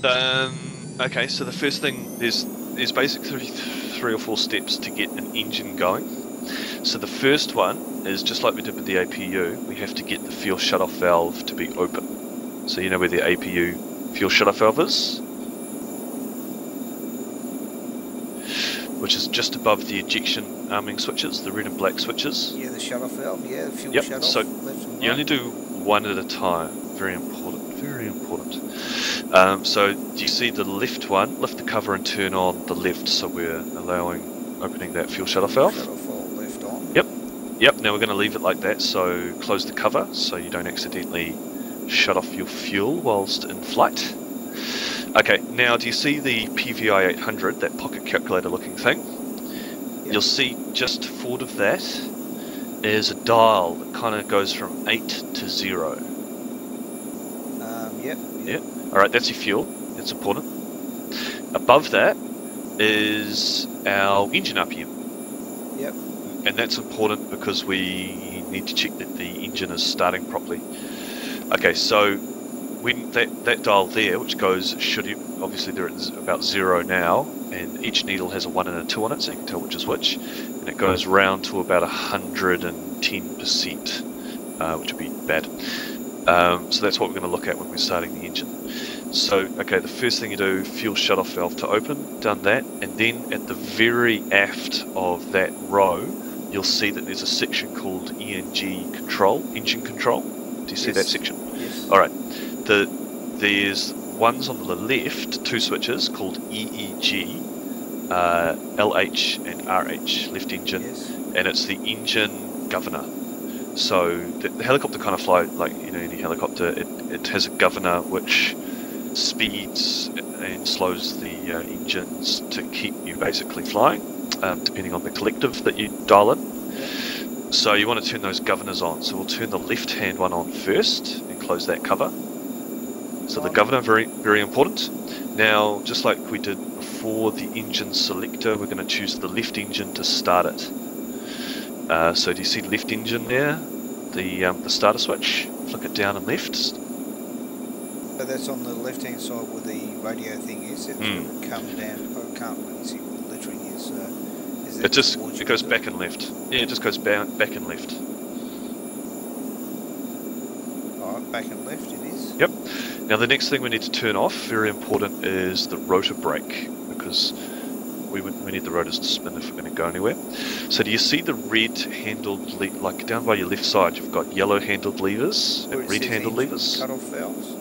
Okay, so the first thing, there's basically three or four steps to get an engine going. So the first one is just like we did with the APU, we have to get the fuel shutoff valve to be open. So you know where the APU fuel shutoff valve is? Which is just above the ejection arming switches, the red and black switches. Yeah, the shutoff valve, yeah, the fuel Yep, shutoff. so left and right. you only do one at a time. Very important, very important. So do you see the left one? Lift the cover and turn on the left, so we're opening that fuel shutoff valve. Shutoff valve left on. Yep, now we're going to leave it like that, so close the cover so you don't accidentally shut off your fuel whilst in flight. Okay, now do you see the PVI-800, that pocket calculator looking thing? Yep. You'll see just forward of that is a dial that kind of goes from 8 to 0. Yep. Alright, that's your fuel. That's important. Above that is our engine RPM. Yep. And that's important because we need to check that the engine is starting properly. Okay, so when that dial there, which goes, obviously there is about 0 now, and each needle has a 1 and a 2 on it, so you can tell which is which, and it goes round to about 110%, which would be bad. So that's what we're going to look at when we're starting the engine. So, okay, the first thing you do, fuel shutoff valve to open, done that, and then at the very aft of that row, you'll see that there's a section called ENG control, engine control. Do you see that section? Yes. Alright, there's ones on the left, two switches called EEG, LH and RH, left engine, and it's the engine governor. So the helicopter kind of fly like, you know, any helicopter, it has a governor which speeds and slows the engines to keep you basically flying, depending on the collective that you dial in. So you want to turn those governors on. So we'll turn the left-hand one on first and close that cover. So the governor, very, very important. Now, just like we did before the engine selector, we're going to choose the left engine to start it. So do you see left engine there? The starter switch? Flick it down and left. So that's on the left-hand side where the radio thing is. It comes down. I can't really see what the lettering is. It goes back and left. Yeah, it just goes back and left. Alright, back and left it is. Yep. Now the next thing we need to turn off, very important, is the rotor brake, because we need the rotors to spin if we're going to go anywhere. So do you see the red handled, like down by your left side, you've got yellow handled levers and red handled levers? Cut-off valves?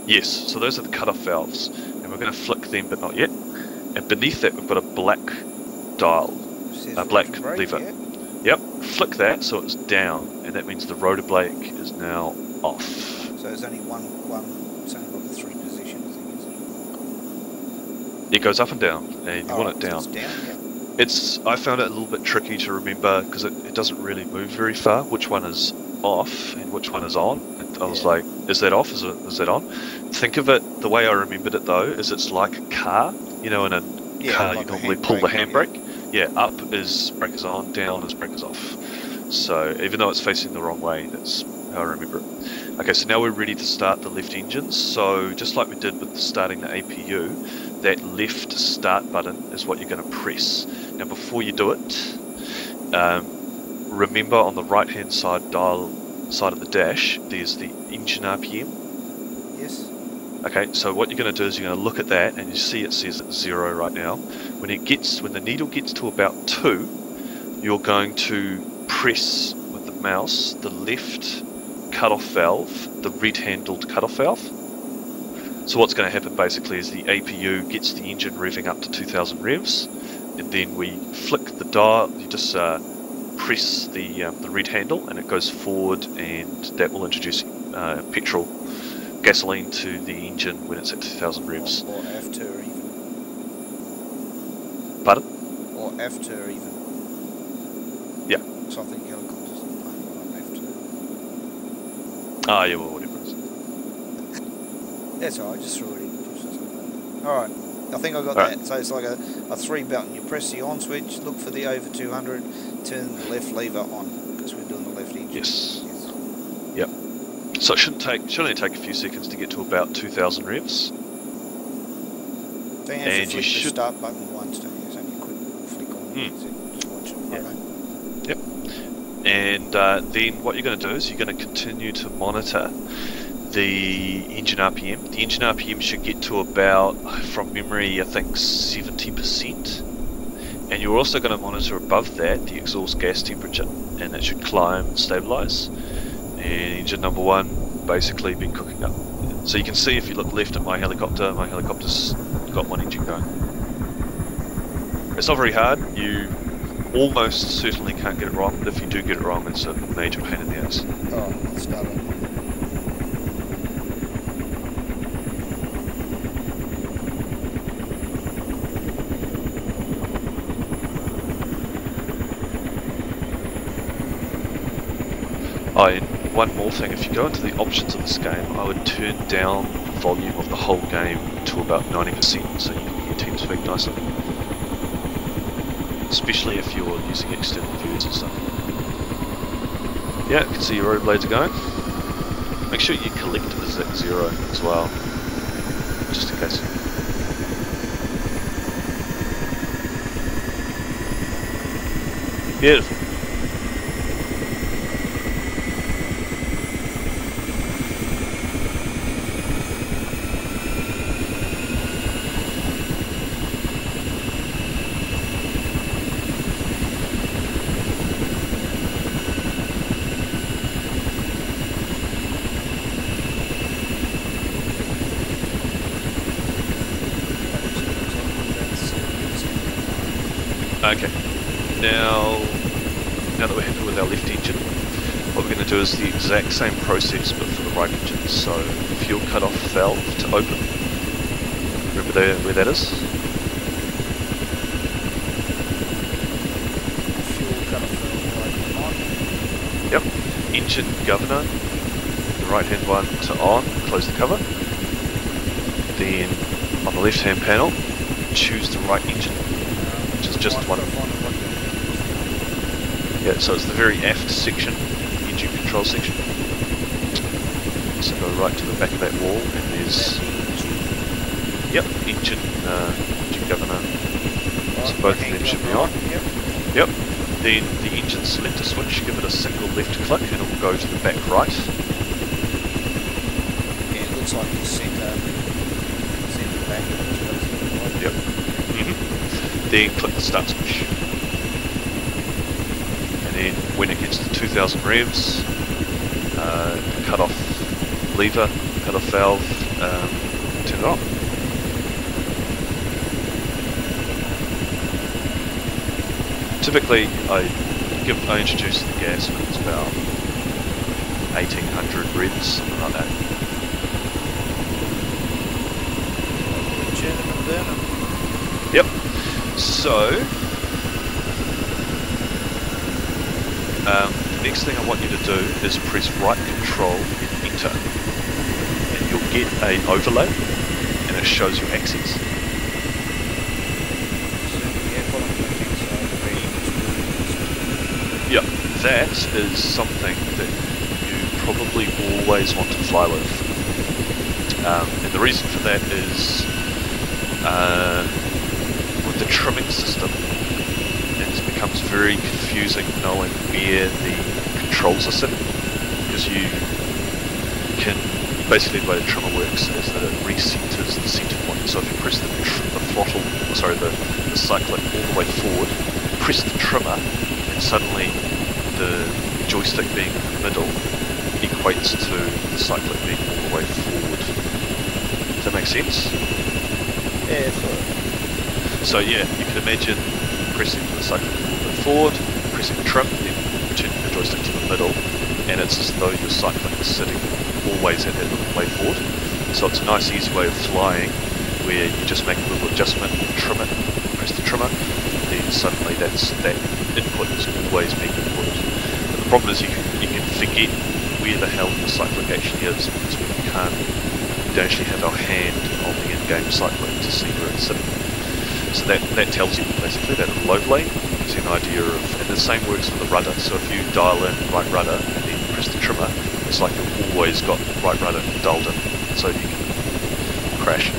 Yes, so those are the cut-off valves, and we're going to flick them, but not yet. And beneath that we've got a black dial, a black lever. Yeah. Yep, flick that so it's down, and that means the rotor brake is now off. So there's only it's only like a 3-position thing, isn't it? It goes up and down, and you want it down. It's down, yeah. I found it a little bit tricky to remember because it doesn't really move very far, which one is off and which one is on. And I was like, is that off? Is that on? Think of it, the way I remembered it though, is it's like a car. You know, in a car like you normally pull the handbrake. Yeah, up is breakers on, down is breakers off. So even though it's facing the wrong way, that's how I remember it. Okay, so now we're ready to start the left engines. So just like we did with starting the APU, that left start button is what you're going to press. Now before you do it, remember on the right hand side side of the dash, there's the engine RPM. Yes. Okay, so what you're going to do is you're going to look at that, and you see it says it's 0 right now. When the needle gets to about 2, you're going to press with the mouse the left cut-off valve, the red-handled cut-off valve. So what's going to happen basically is the APU gets the engine revving up to 2,000 revs, and then we flick the dial. You just press the red handle, and it goes forward, and that will introduce gasoline to the engine when it's at 2,000 revs. Or after even. Pardon? Or after even. Yeah. So I think helicopters are playing on after. Ah, yeah, well, whatever it is. That's alright, just threw it in. Alright, I think I got that. So it's like a 3 button. You press the on switch, look for the over 200, turn the left lever on, because we're doing the left engine. Yes. Yep. So it should only take a few seconds to get to about 2,000 revs. you have to flick the start button once, don't you? It's only a quick flick on it, so just watch it. Yep. And then what you're going to do is you're going to continue to monitor the engine RPM. The engine RPM should get to about, from memory, I think 70%. And you're also going to monitor above that the exhaust gas temperature, and it should climb and stabilise. And engine number 1 basically been cooking up. So you can see if you look left at my helicopter's got one engine going. It's not very hard. You almost certainly can't get it wrong, but if you do get it wrong, it's a major pain in the ass. Oh, let's start it. Oh, and one more thing, if you go into the options of this game, I would turn down the volume of the whole game to about 90% so you can hear TeamSpeak nicely. Especially if you're using external viewers and stuff. Yeah, you can see your rotor blades are going. Make sure your collector is at 0 as well, just in case. Beautiful. Okay, now that we're happy with our left engine, what we're going to do is the exact same process but for the right engine. So fuel cut-off valve to open. Remember where that is? Fuel cut-off valve Yep. Engine governor, the right-hand one to on, close the cover. Then on the left-hand panel, choose the right engine. Just one. Yeah, so it's the very aft section, the engine control section. So go right to the back of that wall, and there's engine governor. So both of them should be on. Yep. Then the engine selector switch, give it a single left click, and it will go to the back right. Yeah, it looks like the centre back. Yep. Then click the start switch, and then when it gets to 2000 revs, cut off lever, cut off valve, turn it on. Typically I introduce the gas when it's about 1800 revs, something like that. Yep. So, the next thing I want you to do is press right control and enter, and you'll get an overlay and it shows your axes. Yep, that is something that you probably always want to fly with. And the reason for that is with the trimming system, it becomes very confusing knowing where the controls are sitting, because you can, basically the way the trimmer works is that it recenters the center point. So if you press the cyclic all the way forward, press the trimmer, and suddenly the joystick being in the middle equates to the cyclic being all the way forward. Does that make sense? Yeah, sort of. So yeah, you can imagine pressing the cyclic a little bit forward, pressing the trim, then turning the joystick to the middle, and it's as though your cyclic is sitting always at that little way forward. So it's a nice easy way of flying where you just make a little adjustment, trim it, press the trimmer, then suddenly that input is always being inputted. But the problem is you can forget where the hell the cyclic actually is, because we don't actually have our hand on the in-game cyclic to see where it's sitting. So that tells you basically that little overlay gives you an idea of, and the same works for the rudder. So if you dial in right rudder and then press the trimmer, it's like you've always got right rudder dialed in, so you can crash.